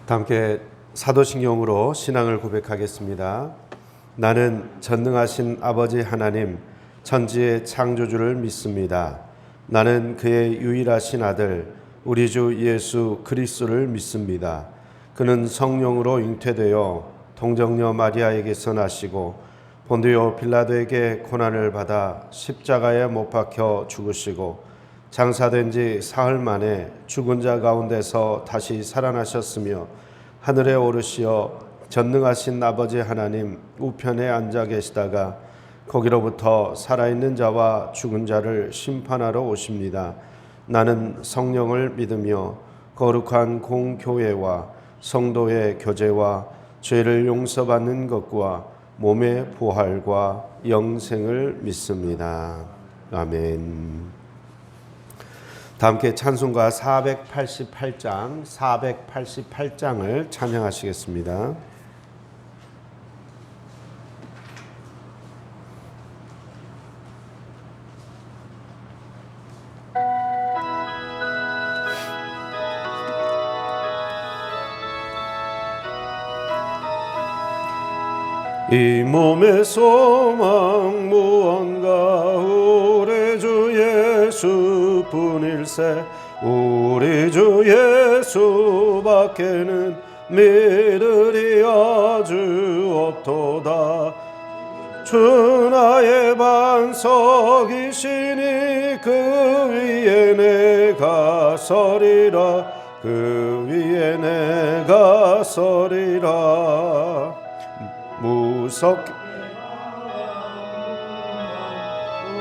다 함께 사도신경으로 신앙을 고백하겠습니다. 나는 전능하신 아버지 하나님, 천지의 창조주를 믿습니다. 나는 그의 유일하신 아들, 우리 주 예수 그리스도를 믿습니다. 그는 성령으로 잉태되어 동정녀 마리아에게서 나시고 본디오 빌라도에게 고난을 받아 십자가에 못 박혀 죽으시고 장사된 지 사흘 만에 죽은 자 가운데서 다시 살아나셨으며 하늘에 오르시어 전능하신 아버지 하나님 우편에 앉아 계시다가 거기로부터 살아있는 자와 죽은 자를 심판하러 오십니다. 나는 성령을 믿으며 거룩한 공교회와 성도의 교제와 죄를 용서받는 것과 몸의 부활과 영생을 믿습니다. 아멘. 다 함께 찬송가 488장을 찬양하시겠습니다. 이 몸의 소망 무언가 우리 주 예수뿐일세. 우리 주 예수밖에는 믿으리 아주 없도다. 주 나의 반석이시니 그 위에 내가 서리라. 그 위에 내가 서리라. 무섭게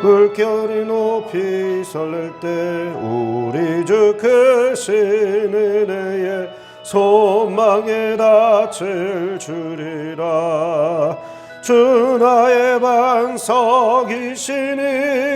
물결이 높이 설렐 때 우리 주 크신 은혜에 소망에 닻을 주리라. 주 나의 반석이시니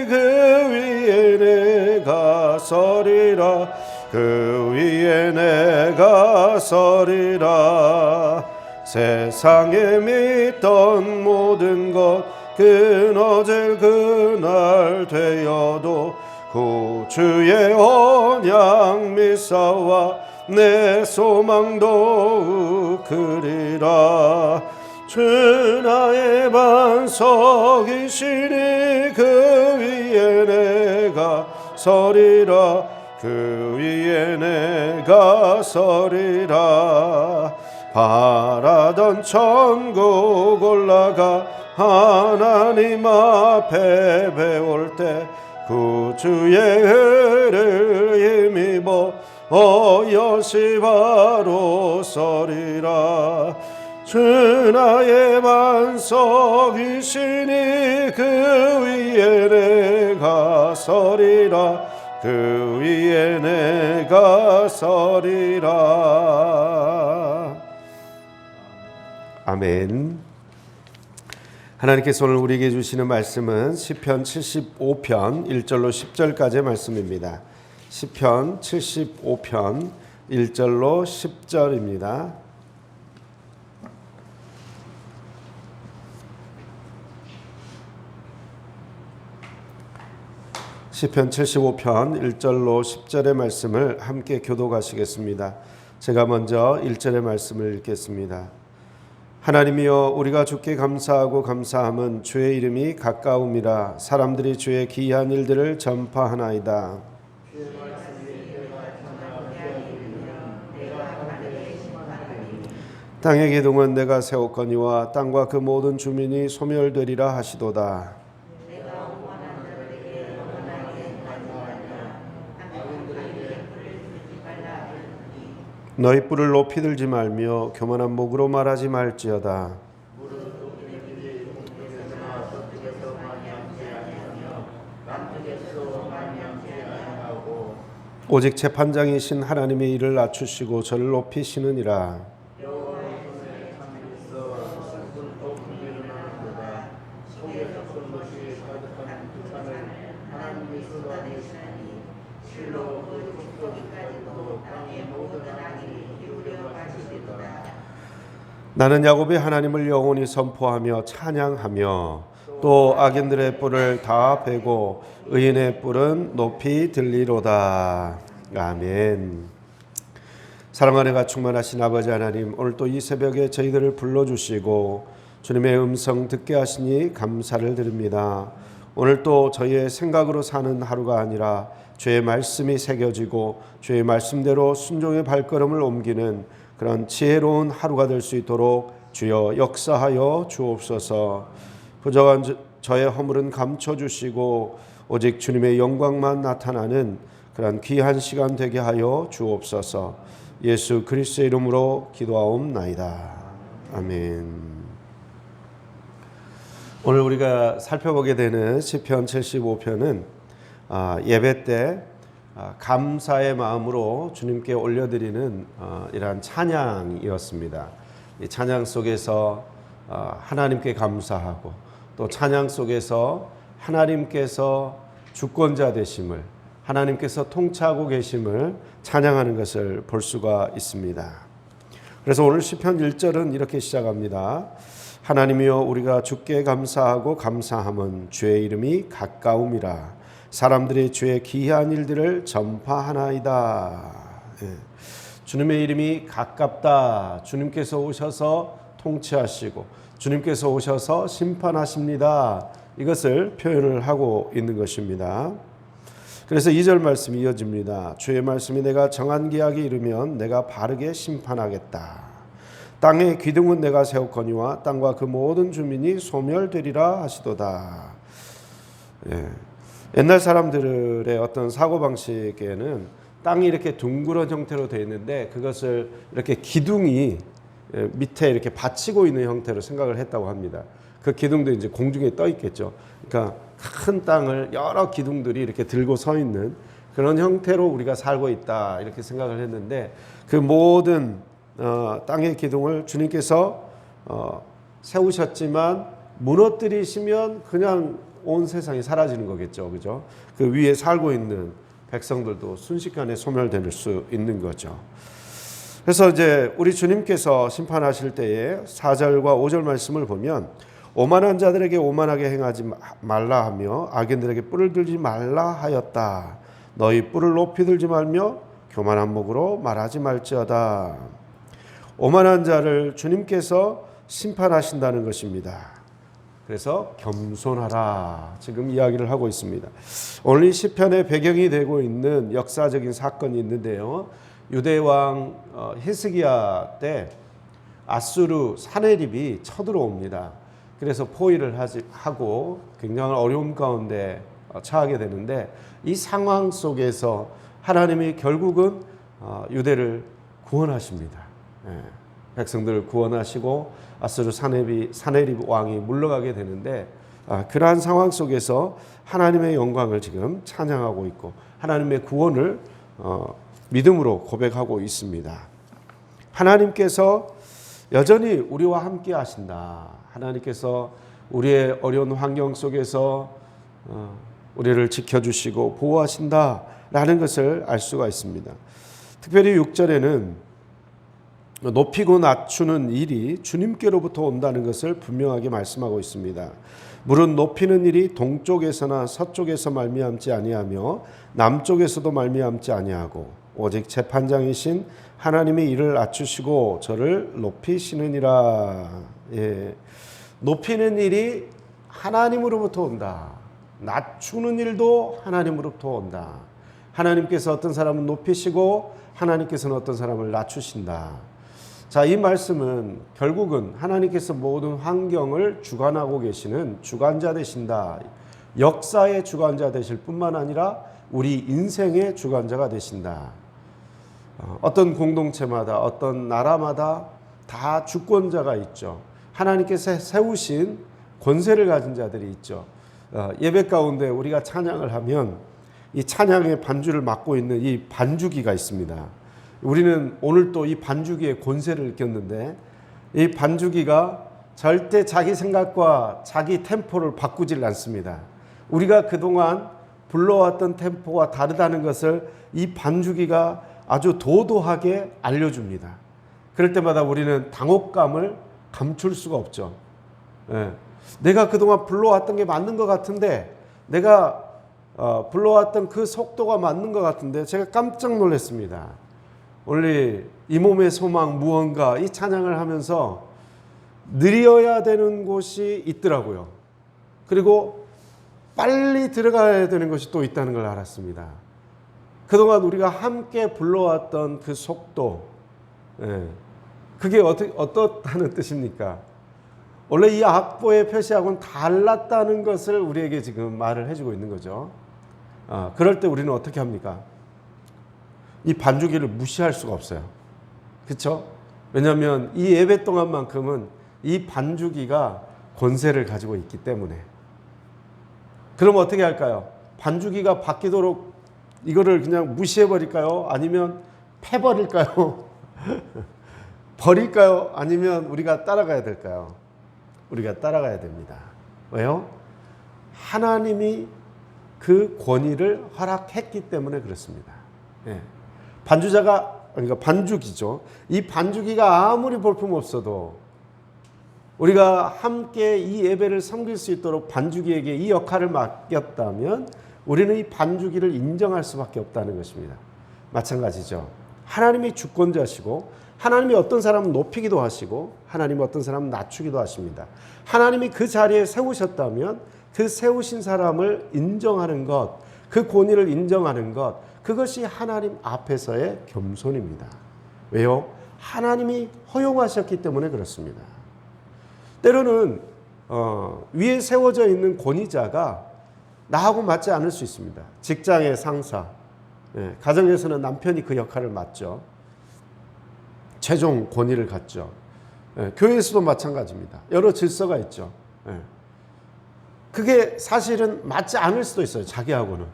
그 위에 내가 서리라. 그 위에 내가 서리라. 세상에 믿던 모든 것 끊어질 그날 되어도 구주의 언약 미사와 내 소망도 그리라. 주 나의 반석이시니 그 위에 내가 서리라. 그 위에 내가 서리라. 바라던 천국 올라가 하나님 앞에 배울 때 구주의 은혜를 힘입어 어여시 바로 서리라. 주 나의 반석이시니 그 위에 내가 서리라. 그 위에 내가 서리라. 아멘. 하나님께서 오늘 우리에게 주시는 말씀은 시편 75편 1절로 10절까지의 말씀입니다. 시편 75편 1절로 10절입니다. 시편 75편 1절로 10절의 말씀을 함께 교독하시겠습니다. 제가 먼저 1절의 말씀을 읽겠습니다. 하나님이여, 우리가 주께 감사하고 감사함은 주의 이름이 가까움이라. 사람들이 주의 기이한 일들을 전파하나이다. 땅의 기둥은 내가 세웠거니와 땅과 그 모든 주민이 소멸되리라 하시도다. 너희 뿔을 높이 들지 말며 교만한 목으로 말하지 말지어다. 오직 재판장이신 하나님의 일을 낮추시고 저를 높이시느니라. 나는 야곱의 하나님을 영원히 선포하며 찬양하며 또 악인들의 뿔을 다 베고 의인의 뿔은 높이 들리로다. 아멘. 사랑 안에가 충만하신 아버지 하나님, 오늘 또 이 새벽에 저희들을 불러주시고 주님의 음성 듣게 하시니 감사를 드립니다. 오늘 또 저희의 생각으로 사는 하루가 아니라 주의 말씀이 새겨지고 주의 말씀대로 순종의 발걸음을 옮기는 그런 지혜로운 하루가 될 수 있도록 주여 역사하여 주옵소서. 부족한 저의 허물은 감춰주시고 오직 주님의 영광만 나타나는 그런 귀한 시간 되게 하여 주옵소서. 예수 그리스도의 이름으로 기도하옵나이다. 아멘. 오늘 우리가 살펴보게 되는 시편 75편은 예배 때 감사의 마음으로 주님께 올려드리는 이러한 찬양이었습니다. 이 찬양 속에서 하나님께 감사하고 또 찬양 속에서 하나님께서 주권자 되심을, 하나님께서 통치하고 계심을 찬양하는 것을 볼 수가 있습니다. 그래서 오늘 시편 1절은 이렇게 시작합니다. 하나님이여 우리가 주께 감사하고 감사함은 주의 이름이 가까움이라 사람들이 주의 기이한 일들을 전파하나이다. 주님의 이름이 가깝다. 주님께서 오셔서 통치하시고 주님께서 오셔서 심판하십니다. 이것을 표현을 하고 있는 것입니다. 그래서 2절 말씀이 이어집니다. 주의 말씀이 내가 정한 기약에 이르면 내가 바르게 심판하겠다. 땅의 기둥은 내가 세웠거니와 땅과 그 모든 주민이 소멸되리라 하시도다. 옛날 사람들의 어떤 사고방식에는 땅이 이렇게 둥그런 형태로 되어 있는데 그것을 이렇게 기둥이 밑에 이렇게 받치고 있는 형태로 생각을 했다고 합니다. 그 기둥도 이제 공중에 떠 있겠죠. 그러니까 큰 땅을 여러 기둥들이 이렇게 들고 서 있는 그런 형태로 우리가 살고 있다 이렇게 생각을 했는데 그 모든 땅의 기둥을 주님께서 세우셨지만 무너뜨리시면 그냥 온 세상이 사라지는 거겠죠, 그죠? 그 위에 살고 있는 백성들도 순식간에 소멸될 수 있는 거죠. 그래서 이제 우리 주님께서 심판하실 때에 4절과 5절 말씀을 보면 오만한 자들에게 오만하게 행하지 말라 하며 악인들에게 뿔을 들지 말라 하였다. 너희 뿔을 높이 들지 말며 교만한 목으로 말하지 말지어다. 오만한 자를 주님께서 심판하신다는 것입니다. 그래서 겸손하라 지금 이야기를 하고 있습니다. 오늘 이 시편의 배경이 되고 있는 역사적인 사건이 있는데요. 유대왕 히스기야 때 아수르 사네립이 쳐들어옵니다. 그래서 포위를 하고 굉장히 어려움 가운데 처하게 되는데 이 상황 속에서 하나님이 결국은 유대를 구원하십니다. 백성들을 구원하시고 아수르 사네립 왕이 물러가게 되는데 그러한 상황 속에서 하나님의 영광을 지금 찬양하고 있고 하나님의 구원을 믿음으로 고백하고 있습니다. 하나님께서 여전히 우리와 함께 하신다. 하나님께서 우리의 어려운 환경 속에서 우리를 지켜주시고 보호하신다라는 것을 알 수가 있습니다. 특별히 6절에는 높이고 낮추는 일이 주님께로부터 온다는 것을 분명하게 말씀하고 있습니다. 물은 높이는 일이 동쪽에서나 서쪽에서 말미암지 아니하며 남쪽에서도 말미암지 아니하고 오직 재판장이신 하나님이 이를 낮추시고 저를 높이시느니라. 높이는 일이 하나님으로부터 온다. 낮추는 일도 하나님으로부터 온다. 하나님께서 어떤 사람은 높이시고 하나님께서는 어떤 사람을 낮추신다. 자, 이 말씀은 결국은 하나님께서 모든 환경을 주관하고 계시는 주관자 되신다. 역사의 주관자 되실 뿐만 아니라 우리 인생의 주관자가 되신다. 어떤 공동체마다 어떤 나라마다 다 주권자가 있죠. 하나님께서 세우신 권세를 가진 자들이 있죠. 예배 가운데 우리가 찬양을 하면 이 찬양의 반주를 맡고 있는 이 반주기가 있습니다. 우리는 오늘 또 이 반주기의 권세를 느꼈는데 이 반주기가 절대 자기 생각과 자기 템포를 바꾸질 않습니다. 우리가 그동안 불러왔던 템포와 다르다는 것을 이 반주기가 아주 도도하게 알려줍니다. 그럴 때마다 우리는 당혹감을 감출 수가 없죠. 내가 그동안 불러왔던 게 맞는 것 같은데 내가 불러왔던 그 속도가 맞는 것 같은데 제가 깜짝 놀랐습니다. 오늘 이 몸의 소망 무언가 이 찬양을 하면서 느려야 되는 곳이 있더라고요. 그리고 빨리 들어가야 되는 것이 또 있다는 걸 알았습니다. 그동안 우리가 함께 불러왔던 그 속도, 그게 어떻다는 뜻입니까? 원래 이 악보의 표시하고는 달랐다는 것을 우리에게 지금 말을 해주고 있는 거죠. 그럴 때 우리는 어떻게 합니까? 이 반주기를 무시할 수가 없어요. 그렇죠? 왜냐하면 이 예배 동안만큼은 이 반주기가 권세를 가지고 있기 때문에. 그럼 어떻게 할까요? 반주기가 바뀌도록 이거를 그냥 무시해버릴까요? 아니면 패버릴까요? 버릴까요? 아니면 우리가 따라가야 될까요? 우리가 따라가야 됩니다. 왜요? 하나님이 그 권위를 허락했기 때문에 그렇습니다. 반주자가, 그러니까 반주기죠. 이 반주기가 아무리 볼품없어도 우리가 함께 이 예배를 섬길 수 있도록 반주기에게 이 역할을 맡겼다면 우리는 이 반주기를 인정할 수밖에 없다는 것입니다. 마찬가지죠. 하나님이 주권자시고 하나님이 어떤 사람은 높이기도 하시고 하나님이 어떤 사람은 낮추기도 하십니다. 하나님이 그 자리에 세우셨다면 그 세우신 사람을 인정하는 것, 그 권위를 인정하는 것, 그것이 하나님 앞에서의 겸손입니다. 왜요? 하나님이 허용하셨기 때문에 그렇습니다. 때로는 위에 세워져 있는 권위자가 나하고 맞지 않을 수 있습니다. 직장의 상사, 가정에서는 남편이 그 역할을 맡죠. 최종 권위를 갖죠. 교회에서도 마찬가지입니다. 여러 질서가 있죠. 그게 사실은 맞지 않을 수도 있어요. 자기하고는.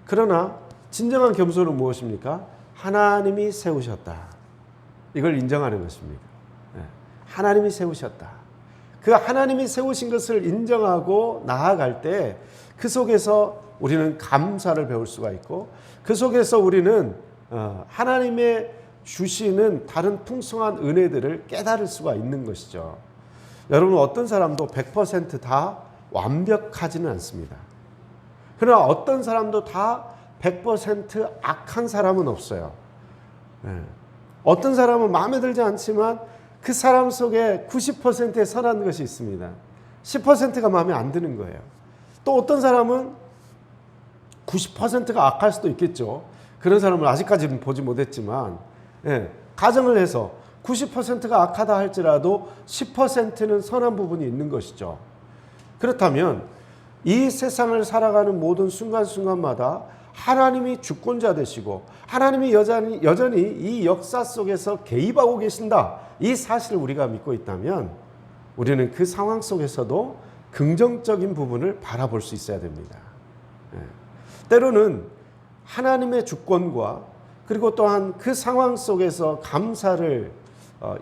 그러나 진정한 겸손은 무엇입니까? 하나님이 세우셨다. 이걸 인정하는 것입니다. 하나님이 세우셨다. 그 하나님이 세우신 것을 인정하고 나아갈 때 그 속에서 우리는 감사를 배울 수가 있고 그 속에서 우리는 하나님의 주시는 다른 풍성한 은혜들을 깨달을 수가 있는 것이죠. 여러분, 어떤 사람도 100% 다 완벽하지는 않습니다. 그러나 어떤 사람도 다 100% 악한 사람은 없어요. 어떤 사람은 마음에 들지 않지만 그 사람 속에 90%의 선한 것이 있습니다. 10%가 마음에 안 드는 거예요. 또 어떤 사람은 90%가 악할 수도 있겠죠. 그런 사람을 아직까지는 보지 못했지만 가정을 해서 90%가 악하다 할지라도 10%는 선한 부분이 있는 것이죠. 그렇다면 이 세상을 살아가는 모든 순간순간마다 하나님이 주권자 되시고 하나님이 여전히 이 역사 속에서 개입하고 계신다. 이 사실을 우리가 믿고 있다면 우리는 그 상황 속에서도 긍정적인 부분을 바라볼 수 있어야 됩니다. 때로는 하나님의 주권과 그리고 또한 그 상황 속에서 감사를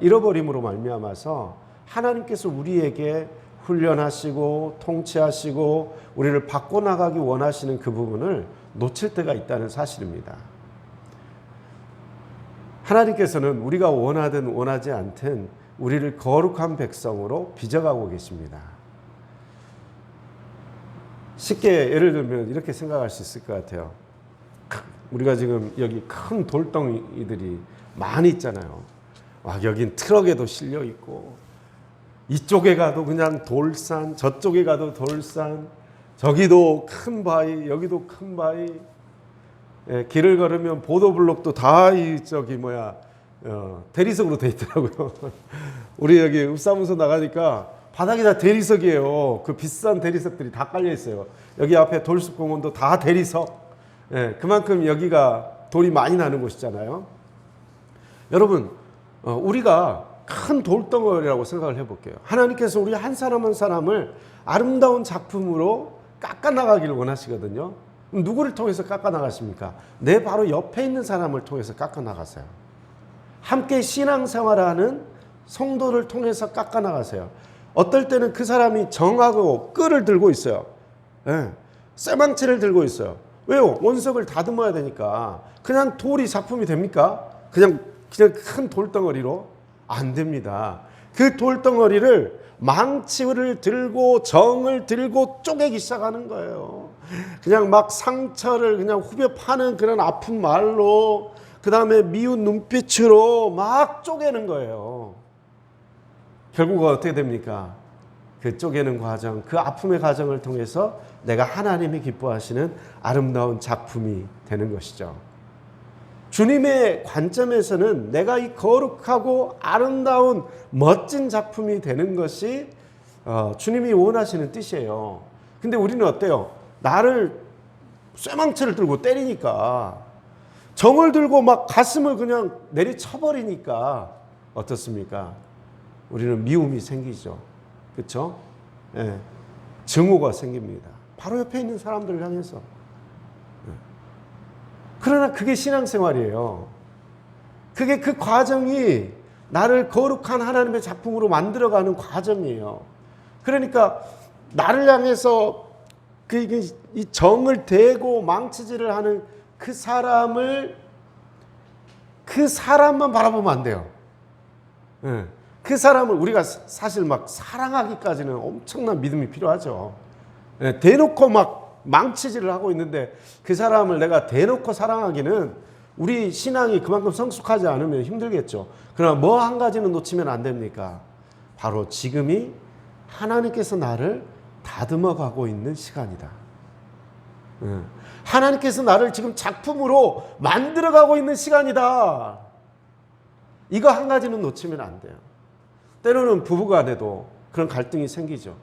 잃어버림으로 말미암아서 하나님께서 우리에게 훈련하시고 통치하시고 우리를 바꿔나가기 원하시는 그 부분을 놓칠 때가 있다는 사실입니다. 하나님께서는 우리가 원하든 원하지 않든 우리를 거룩한 백성으로 빚어가고 계십니다. 쉽게 예를 들면 이렇게 생각할 수 있을 것 같아요. 우리가 지금 여기 큰 돌덩이들이 많이 있잖아요. 여긴 트럭에도 실려 있고 이쪽에 가도 그냥 돌산, 저쪽에 가도 돌산, 저기도 큰 바위, 여기도 큰 바위. 길을 걸으면 보도블록도 다 대리석으로 돼 있더라고요. 우리 여기 읍사무소 나가니까 바닥이 다 대리석이에요. 그 비싼 대리석들이 다 깔려 있어요. 여기 앞에 돌숲공원도 다 대리석. 그만큼 여기가 돌이 많이 나는 곳이잖아요. 여러분, 우리가 큰 돌덩어리라고 생각을 해볼게요. 하나님께서 우리 한 사람 한 사람을 아름다운 작품으로 깎아나가기를 원하시거든요. 누구를 통해서 깎아나가십니까? 내 바로 옆에 있는 사람을 통해서 깎아나가세요. 함께 신앙생활하는 성도를 통해서 깎아나가세요. 어떨 때는 그 사람이 정하고 끌을 들고 있어요. 쇠망치를 들고 있어요. 왜요? 원석을 다듬어야 되니까. 그냥 돌이 작품이 됩니까? 그냥 큰 돌덩어리로? 안 됩니다. 그 돌덩어리를 망치를 들고 정을 들고 쪼개기 시작하는 거예요. 그냥 막 상처를 그냥 후벼 파는 그런 아픈 말로 그 다음에 미운 눈빛으로 막 쪼개는 거예요. 결국 어떻게 됩니까? 그 쪼개는 과정, 그 아픔의 과정을 통해서 내가 하나님이 기뻐하시는 아름다운 작품이 되는 것이죠. 주님의 관점에서는 내가 이 거룩하고 아름다운 멋진 작품이 되는 것이 주님이 원하시는 뜻이에요. 근데 우리는 어때요? 나를 쇠망치를 들고 때리니까, 정을 들고 막 가슴을 그냥 내리쳐버리니까 어떻습니까? 우리는 미움이 생기죠. 그렇죠? 예. 증오가 생깁니다. 바로 옆에 있는 사람들을 향해서. 그러나 그게 신앙생활이에요. 그게 그 과정이 나를 거룩한 하나님의 작품으로 만들어가는 과정이에요. 그러니까 나를 향해서 이 정을 대고 망치질을 하는 그 사람만 바라보면 안 돼요. 그 사람을 우리가 사실 막 사랑하기까지는 엄청난 믿음이 필요하죠. 대놓고 막 망치질을 하고 있는데 그 사람을 내가 대놓고 사랑하기는 우리 신앙이 그만큼 성숙하지 않으면 힘들겠죠. 그러나 뭐 한 가지는 놓치면 안 됩니까? 바로 지금이 하나님께서 나를 다듬어 가고 있는 시간이다. 하나님께서 나를 지금 작품으로 만들어 가고 있는 시간이다. 이거 한 가지는 놓치면 안 돼요. 때로는 부부 간에도 그런 갈등이 생기죠.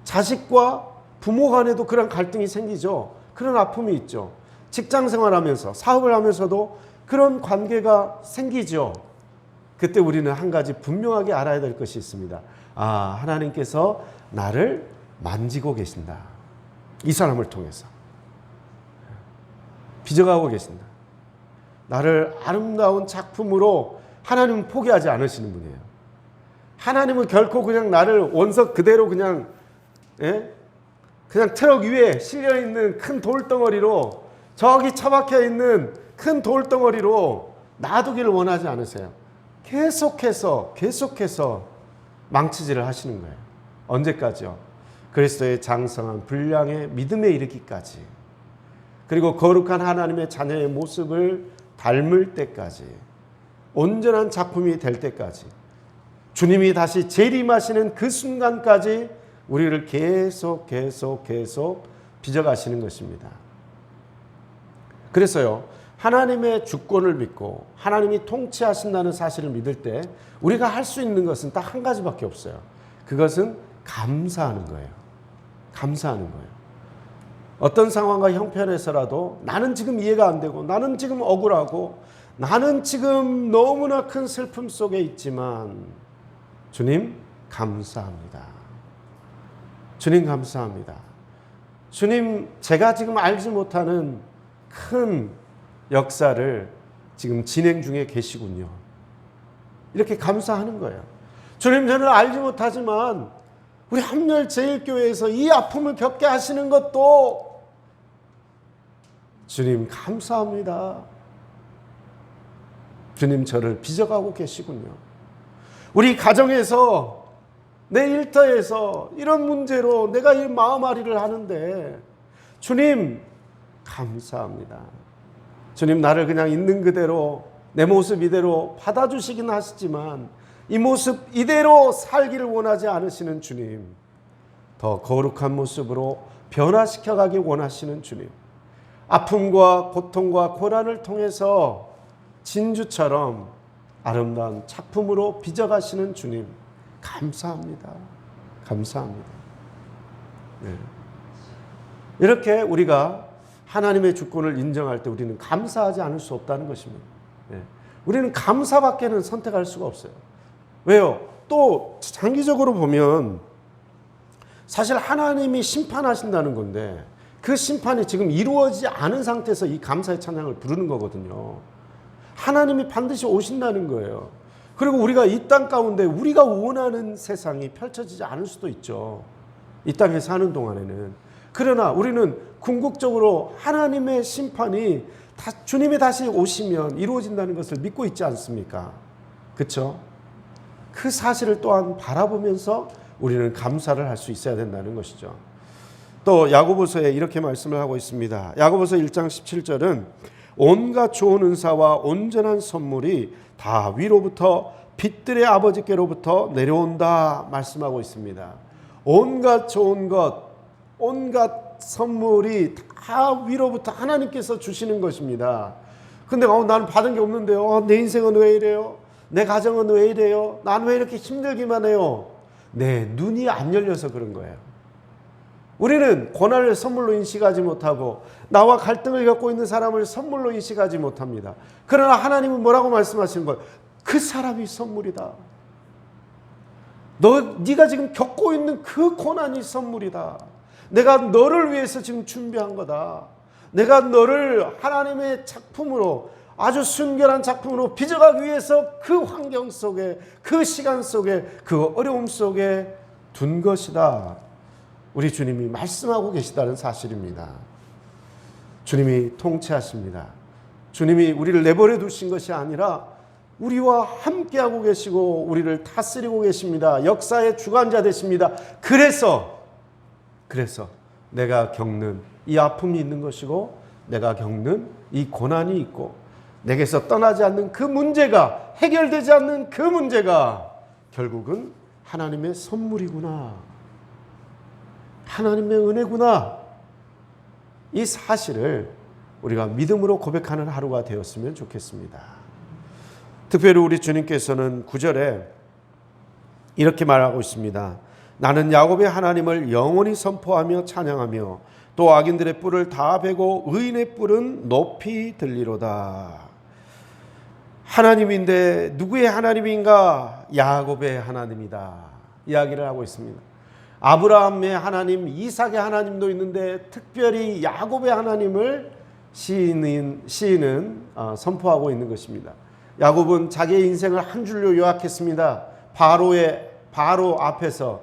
자식과 부모 간에도 그런 갈등이 생기죠. 그런 아픔이 있죠. 직장 생활하면서 사업을 하면서도 그런 관계가 생기죠. 그때 우리는 한 가지 분명하게 알아야 될 것이 있습니다. 아, 하나님께서 나를 만지고 계신다. 이 사람을 통해서 빚어가고 계신다. 나를 아름다운 작품으로 하나님은 포기하지 않으시는 분이에요. 하나님은 결코 그냥 나를 원석 그대로 그냥 트럭 위에 실려있는 큰 돌덩어리로, 저기 처박혀 있는 큰 돌덩어리로 놔두기를 원하지 않으세요. 계속해서 망치질을 하시는 거예요. 언제까지요? 그리스도의 장성한 분량의 믿음에 이르기까지, 그리고 거룩한 하나님의 자녀의 모습을 닮을 때까지, 온전한 작품이 될 때까지, 주님이 다시 재림하시는 그 순간까지 우리를 계속 빚어가시는 것입니다. 그래서요, 하나님의 주권을 믿고 하나님이 통치하신다는 사실을 믿을 때 우리가 할 수 있는 것은 딱 한 가지밖에 없어요. 그것은 감사하는 거예요. 감사하는 거예요. 어떤 상황과 형편에서라도 나는 지금 이해가 안 되고, 나는 지금 억울하고, 나는 지금 너무나 큰 슬픔 속에 있지만 주님 감사합니다. 주님 감사합니다. 주님, 제가 지금 알지 못하는 큰 역사를 지금 진행 중에 계시군요. 이렇게 감사하는 거예요. 주님, 저는 알지 못하지만 우리 함렬제일교회에서 이 아픔을 겪게 하시는 것도 주님 감사합니다. 주님, 저를 빚어가고 계시군요. 우리 가정에서, 내 일터에서 이런 문제로 내가 이 마음앓이를 하는데 주님 감사합니다. 주님, 나를 그냥 있는 그대로 내 모습 이대로 받아주시긴 하시지만 이 모습 이대로 살기를 원하지 않으시는 주님, 더 거룩한 모습으로 변화시켜가기 원하시는 주님, 아픔과 고통과 고난을 통해서 진주처럼 아름다운 작품으로 빚어가시는 주님 감사합니다. 감사합니다. 네. 이렇게 우리가 하나님의 주권을 인정할 때 우리는 감사하지 않을 수 없다는 것입니다. 네. 우리는 감사밖에는 선택할 수가 없어요. 왜요? 또 장기적으로 보면 사실 하나님이 심판하신다는 건데 그 심판이 지금 이루어지지 않은 상태에서 이 감사의 찬양을 부르는 거거든요. 하나님이 반드시 오신다는 거예요. 그리고 우리가 이 땅 가운데 우리가 원하는 세상이 펼쳐지지 않을 수도 있죠. 이 땅에 사는 동안에는. 그러나 우리는 궁극적으로 하나님의 심판이 주님이 다시 오시면 이루어진다는 것을 믿고 있지 않습니까? 그렇죠? 그 사실을 또한 바라보면서 우리는 감사를 할 수 있어야 된다는 것이죠. 또 야고보서에 이렇게 말씀을 하고 있습니다. 야고보서 1장 17절은 온갖 좋은 은사와 온전한 선물이 다 위로부터 빛들의 아버지께로부터 내려온다 말씀하고 있습니다. 온갖 좋은 것, 온갖 선물이 다 위로부터 하나님께서 주시는 것입니다. 근데 나는 받은 게 없는데요. 내 인생은 왜 이래요? 내 가정은 왜 이래요? 난 왜 이렇게 힘들기만 해요? 내 눈이 안 열려서 그런 거예요. 우리는 고난을 선물로 인식하지 못하고 나와 갈등을 겪고 있는 사람을 선물로 인식하지 못합니다. 그러나 하나님은 뭐라고 말씀하시는 거예요? 그 사람이 선물이다. 네가 지금 겪고 있는 그 고난이 선물이다. 내가 너를 위해서 지금 준비한 거다. 내가 너를 하나님의 작품으로, 아주 순결한 작품으로 빚어가기 위해서 그 환경 속에, 그 시간 속에, 그 어려움 속에 둔 것이다. 우리 주님이 말씀하고 계시다는 사실입니다. 주님이 통치하십니다. 주님이 우리를 내버려 두신 것이 아니라 우리와 함께하고 계시고 우리를 다스리고 계십니다. 역사의 주관자 되십니다. 그래서 내가 겪는 이 아픔이 있는 것이고 내가 겪는 이 고난이 있고 내게서 떠나지 않는 그 문제가, 해결되지 않는 그 문제가 결국은 하나님의 선물이구나, 하나님의 은혜구나, 이 사실을 우리가 믿음으로 고백하는 하루가 되었으면 좋겠습니다. 특별히 우리 주님께서는 9절에 이렇게 말하고 있습니다. 나는 야곱의 하나님을 영원히 선포하며 찬양하며 또 악인들의 뿔을 다 베고 의인의 뿔은 높이 들리로다. 하나님인데 누구의 하나님인가? 야곱의 하나님이다 이야기를 하고 있습니다. 아브라함의 하나님, 이삭의 하나님도 있는데 특별히 야곱의 하나님을 시인은 선포하고 있는 것입니다. 야곱은 자기의 인생을 한 줄로 요약했습니다. 바로 앞에서,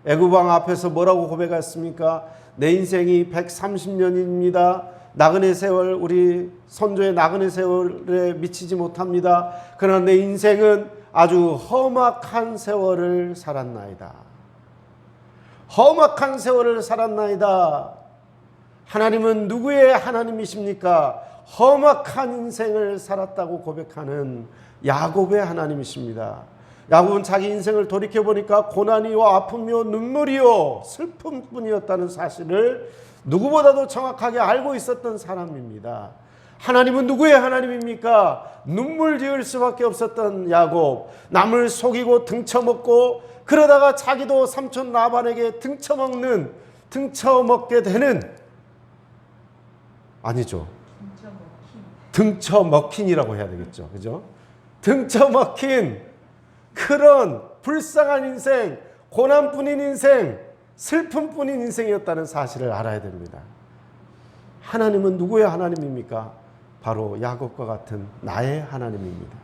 애굽 왕 앞에서 뭐라고 고백했습니까? 내 인생이 130년입니다. 나그네 세월, 우리 선조의 나그네 세월에 미치지 못합니다. 그러나 내 인생은 아주 험악한 세월을 살았나이다. 험악한 세월을 살았나이다. 하나님은 누구의 하나님이십니까? 험악한 인생을 살았다고 고백하는 야곱의 하나님이십니다. 야곱은 자기 인생을 돌이켜보니까 고난이요 아픔이요 눈물이요 슬픔뿐이었다는 사실을 누구보다도 정확하게 알고 있었던 사람입니다. 하나님은 누구의 하나님입니까? 눈물 지을 수밖에 없었던 야곱, 남을 속이고 등쳐먹고 그러다가 자기도 삼촌 라반에게 등쳐먹게 되는, 아니죠, 등쳐먹힌이라고 해야 되겠죠, 그죠? 등쳐먹힌 그런 불쌍한 인생, 고난뿐인 인생, 슬픔뿐인 인생이었다는 사실을 알아야 됩니다. 하나님은 누구의 하나님입니까? 바로 야곱과 같은 나의 하나님입니다.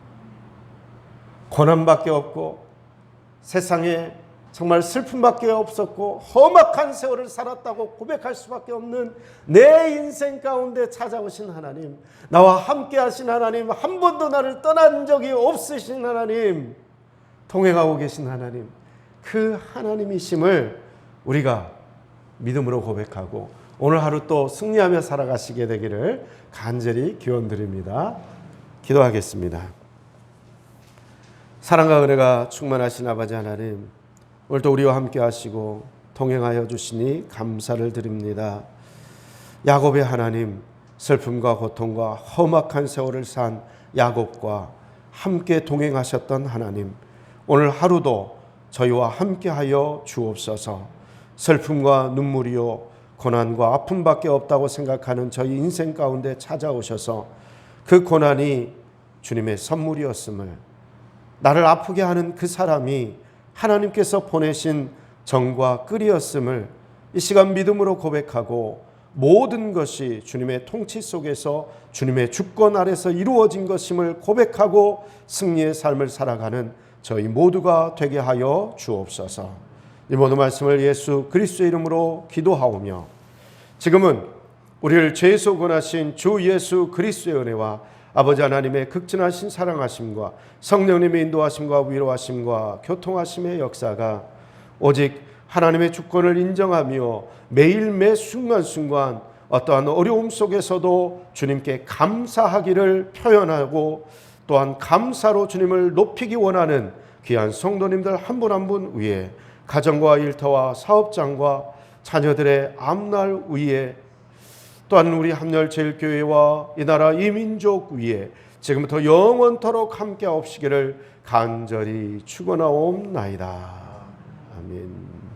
고난밖에 없고 세상에 정말 슬픔밖에 없었고 험악한 세월을 살았다고 고백할 수밖에 없는 내 인생 가운데 찾아오신 하나님, 나와 함께 하신 하나님, 한 번도 나를 떠난 적이 없으신 하나님, 동행하고 계신 하나님, 그 하나님이심을 우리가 믿음으로 고백하고 오늘 하루 또 승리하며 살아가시게 되기를 간절히 기원드립니다. 기도하겠습니다. 사랑과 은혜가 충만하신 아버지 하나님, 오늘도 우리와 함께 하시고 동행하여 주시니 감사를 드립니다. 야곱의 하나님, 슬픔과 고통과 험악한 세월을 산 야곱과 함께 동행하셨던 하나님, 오늘 하루도 저희와 함께하여 주옵소서. 슬픔과 눈물이요 고난과 아픔밖에 없다고 생각하는 저희 인생 가운데 찾아오셔서 그 고난이 주님의 선물이었음을, 나를 아프게 하는 그 사람이 하나님께서 보내신 정과 꿀이었음을 이 시간 믿음으로 고백하고 모든 것이 주님의 통치 속에서 주님의 주권 아래서 이루어진 것임을 고백하고 승리의 삶을 살아가는 저희 모두가 되게 하여 주옵소서. 이 모든 말씀을 예수 그리스도의 이름으로 기도하오며 지금은 우리를 죄에서 구원하신 주 예수 그리스도의 은혜와 아버지 하나님의 극진하신 사랑하심과 성령님의 인도하심과 위로하심과 교통하심의 역사가 오직 하나님의 주권을 인정하며 매일 매 순간순간 어떠한 어려움 속에서도 주님께 감사하기를 표현하고 또한 감사로 주님을 높이기 원하는 귀한 성도님들 한 분 한 분 위에 가정과 일터와 사업장과 자녀들의 앞날 위에 또한 우리 함열제일교회와 이 나라 이 민족 위에 지금부터 영원토록 함께 하옵시기를 간절히 축원하옵나이다. 아멘.